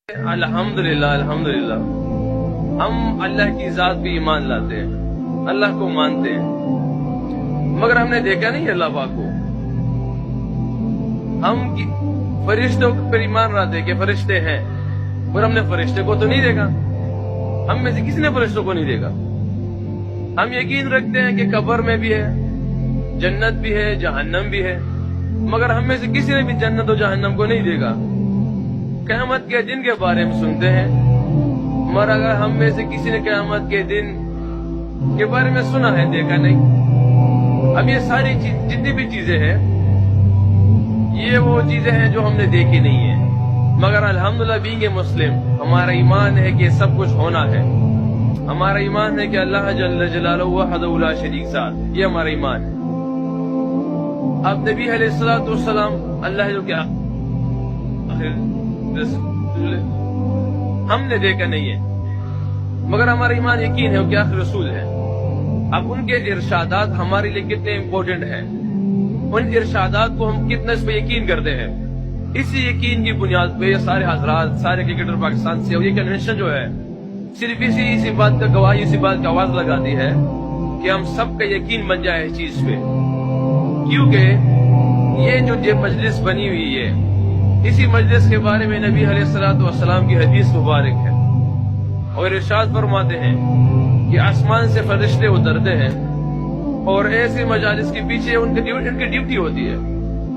الحمدللہ الحمدللہ ہم اللہ کی ذات پہ ایمان لاتے ہیں، اللہ کو مانتے ہیں، مگر ہم نے دیکھا نہیں اللہ پاک کو۔ ہم فرشتوں پر ایمان لاتے ہیں کہ فرشتے ہیں، پر ہم نے فرشتے کو تو نہیں دیکھا، ہم میں سے کسی نے فرشتوں کو نہیں دیکھا۔ ہم یقین رکھتے ہیں کہ قبر میں بھی ہے، جنت بھی ہے، جہنم بھی ہے، مگر ہم میں سے کسی نے بھی جنت و جہنم کو نہیں دیکھا۔ قیامت کے دن کے بارے میں سنتے ہیں، مگر اگر ہم میں سے کسی نے قیامت کے دن کے بارے میں سنا ہے، دیکھا نہیں۔ اب یہ ساری جتنی بھی چیزیں ہیں، یہ وہ چیزیں ہیں جو ہم نے دیکھی نہیں ہیں، مگر الحمدللہ بینگ اے مسلم ہمارا ایمان ہے کہ سب کچھ ہونا ہے۔ ہمارا ایمان ہے کہ اللہ جل جلالہ وحدہ لا شریک ساتھ، یہ ہمارا ایمان ہے۔ اب نبی علیہ الصلوۃ والسلام اللہ جو کیا ہم نے دیکھا نہیں ہے، مگر ہمارا ایمان یقین ہے کہ آخر رسول ہے۔ اب ان کے ارشادات ہمارے لیے کتنے امپورٹنٹ ہیں، ان ارشادات کو ہم کتنا اس پہ یقین کرتے ہیں۔ اسی یقین کی بنیاد پہ یہ سارے حضرات، سارے کرکٹر پاکستان سے، اور یہ کنونشن جو ہے صرف اسی بات کا گواہی، اسی بات کی آواز لگاتی ہے کہ ہم سب کا یقین بن جائے اس چیز پہ، کیونکہ یہ جو مجلس بنی ہوئی ہے، اسی مجلس کے بارے میں نبی علیہ الصلوۃ والسلام کی حدیث مبارک ہے، اور ارشاد فرماتے ہیں کہ آسمان سے فرشتے اترتے ہیں اور ایسے مجالس کے پیچھے ان کی ڈیوٹی ہوتی ہے۔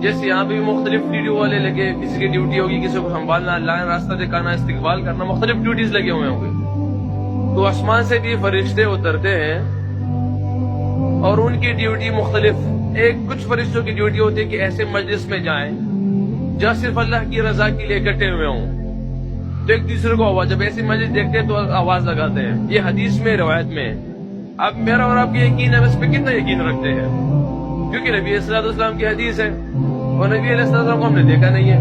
جیسے یہاں بھی مختلف ڈیوٹی والے لگے، کسی کی ڈیوٹی ہوگی کسی کو سنبھالنا، لائن راستہ دکھانا، استقبال کرنا، مختلف ڈیوٹیز لگے ہوئے ہوں گے۔ تو آسمان سے بھی فرشتے اترتے ہیں اور ان کی ڈیوٹی مختلف، کچھ فرشتوں کی ڈیوٹی ہوتی ہے کہ ایسے مجلس میں جائیں جہاں صرف اللہ کی رضا کے لیے اکٹھے ہوئے ہوں، تو ایک دوسرے کو آواز، جب ایسی مجلس دیکھتے ہیں تو آواز لگاتے ہیں۔ یہ حدیث میں، روایت میں۔ اب میرا اور آپ کی یقین ہے، اس پہ کتنا یقین رکھتے ہیں، کیونکہ نبی علیہ الصلوۃ والسلام کی حدیث ہے اور نبی علیہ الصلوۃ والسلام کو ہم نے دیکھا نہیں ہے۔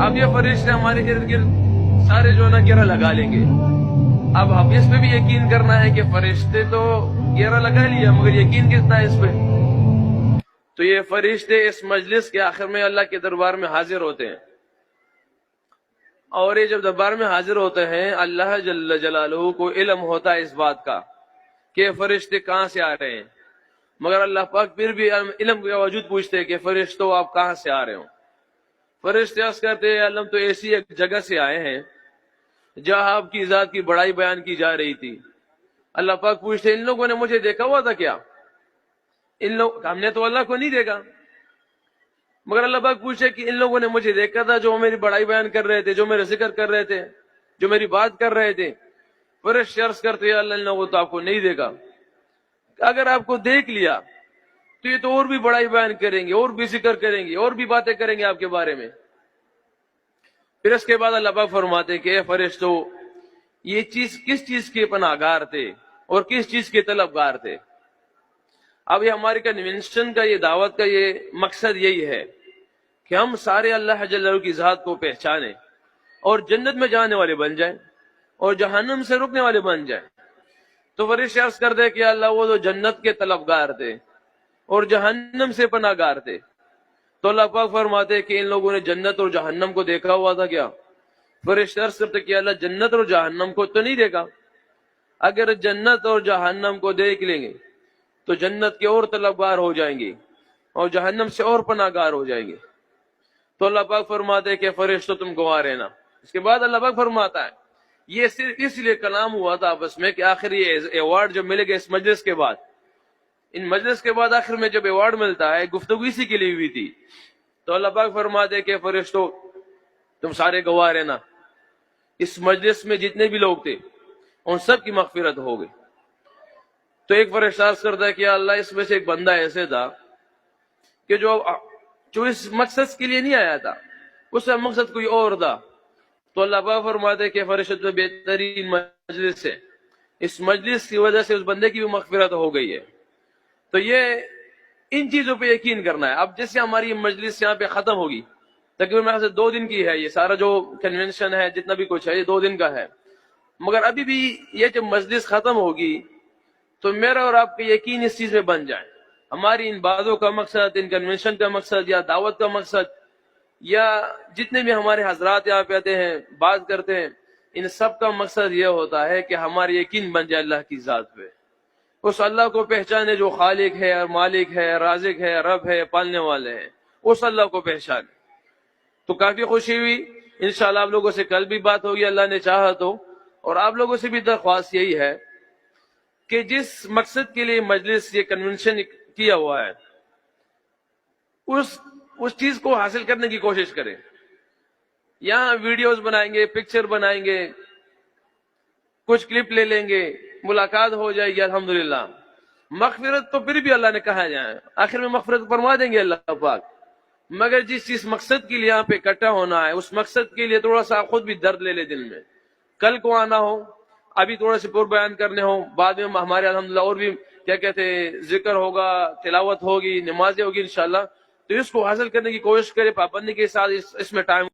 اب یہ فرشتے ہمارے ارد گرد سارے جو ہے نا گیرہ لگا لیں گے۔ اب ہم اس پہ بھی یقین کرنا ہے کہ فرشتے تو گیرہ لگا لیا، مگر یقین کتنا ہے اس پہ؟ تو یہ فرشتے اس مجلس کے آخر میں اللہ کے دربار میں حاضر ہوتے ہیں، اور یہ جب دربار میں حاضر ہوتے ہیں، اللہ جل جلالہ کو علم ہوتا ہے اس بات کا کہ فرشتے کہاں سے آ رہے ہیں، مگر اللہ پاک پھر بھی علم کے باوجود پوچھتے ہیں کہ فرشتوں آپ کہاں سے آ رہے ہو؟ فرشتے عرض کرتے ہیں اللہ تو ایسی ایک جگہ سے آئے ہیں جہاں آپ کی ذات کی بڑائی بیان کی جا رہی تھی۔ اللہ پاک پوچھتے ان لوگوں نے مجھے دیکھا ہوا تھا کیا؟ ہم نے تو اللہ کو نہیں دیکھا، مگر اللہ پاک پوچھے کہ ان لوگوں نے مجھے دیکھا تھا جو میری بڑائی بیان کر رہے تھے، جو میرا ذکر کر رہے تھے، جو میری بات کر رہے تھے۔ فرشتے عرض کرتے ہیں اللہ ان لوگوں تو آپ کو نہیں دیکھا، اگر آپ کو دیکھ لیا تو یہ تو اور بھی بڑائی بیان کریں گے، اور بھی ذکر کریں گے، اور بھی باتیں کریں گے آپ کے بارے میں۔ پھر اس کے بعد اللہ پاک فرماتے ہیں کہ اے فرشتو، یہ چیز کس چیز کے پناہ گار تھے اور کس چیز کے طلبگار تھے؟ اب یہ ہماری کنونشن کا، یہ دعوت کا یہ مقصد یہی ہے کہ ہم سارے اللہ جل جلالہ کی ذات کو پہچانیں اور جنت میں جانے والے بن جائیں اور جہنم سے رکنے والے بن جائیں۔ تو فرشتے عرض کر دے کہ اللہ وہ تو جنت کے طلبگار تھے اور جہنم سے پناہ گار تھے، تو اللہ پاک فرماتے کہ ان لوگوں نے جنت اور جہنم کو دیکھا ہوا تھا کیا؟ فرشتے عرض کرتے کہ اللہ جنت اور جہنم کو تو نہیں دیکھا، اگر جنت اور جہنم کو دیکھ لیں گے تو جنت کے اور طلبگار ہو جائیں گے اور جہنم سے اور پناہ گار ہو جائیں گے۔ تو اللہ پاک فرماتے کہ فرشتوں تم گواہ رہنا۔ اس کے بعد اللہ پاک فرماتا ہے یہ صرف اس لیے کلام ہوا تھا آپس میں کہ آخر یہ ایوارڈ جب ملے گا اس مجلس کے بعد، ان مجلس کے بعد آخر میں جب ایوارڈ ملتا ہے، گفتگو اسی کے لیے ہوئی تھی۔ تو اللہ پاک فرماتے کہ فرشتوں تم سارے گواہ رہنا، اس مجلس میں جتنے بھی لوگ تھے ان سب کی مغفرت ہو گئی۔ تو ایک فرشتہ عرض کرتا ہے کہ اللہ اس میں سے ایک بندہ ایسے تھا کہ جو اس مقصد کے لیے نہیں آیا تھا، اس کا مقصد کوئی اور تھا۔ تو اللہ پاک فرماتے کہ فرشتوں میں بہترین مجلس ہے، اس مجلس کی وجہ سے اس بندے کی بھی مغفرت ہو گئی ہے۔ تو یہ ان چیزوں پہ یقین کرنا ہے۔ اب جیسے ہماری مجلس یہاں پہ ختم ہوگی، تقریباً میرے سے 2 دن کی ہے، یہ سارا جو کنونشن ہے جتنا بھی کچھ ہے یہ 2 دن کا ہے، مگر ابھی بھی یہ جب مجلس ختم ہوگی تو میرا اور آپ کا یقین اس چیز میں بن جائے، ہماری ان باتوں کا مقصد، ان کنونشن کا مقصد یا دعوت کا مقصد یا جتنے بھی ہمارے حضرات یہاں پہ آتے ہیں بات کرتے ہیں، ان سب کا مقصد یہ ہوتا ہے کہ ہماری یقین بن جائے اللہ کی ذات پہ، اس اللہ کو پہچانے جو خالق ہے، مالک ہے، رازق ہے، رب ہے، پالنے والے ہیں، اس اللہ کو پہچانے۔ تو کافی خوشی ہوئی، انشاءاللہ آپ لوگوں سے کل بھی بات ہوگی اللہ نے چاہا تو، اور آپ لوگوں سے بھی درخواست یہی ہے کہ جس مقصد کے لیے مجلس یہ کنونشن کیا ہوا ہے اس چیز کو حاصل کرنے کی کوشش کریں۔ یہاں ویڈیوز بنائیں گے، پکچر بنائیں گے، کچھ کلپ لے لیں گے، ملاقات ہو جائے گی الحمدللہ۔ مغفرت تو پھر بھی اللہ نے کہا جائے، آخر میں مغفرت فرما دیں گے اللہ پاک، مگر جس مقصد کے لیے یہاں پہ اکٹھا ہونا ہے اس مقصد کے لیے تھوڑا سا خود بھی درد لے لے دل میں، کل کو آنا ہو، ابھی تھوڑا سے پر بیان کرنے ہو، بعد میں ہمارے الحمدللہ اور بھی کیا کہتے ہیں ذکر ہوگا، تلاوت ہوگی، نمازیں ہوگی انشاءاللہ، تو اس کو حاصل کرنے کی کوشش کرے پابندی کے ساتھ، اس میں ٹائم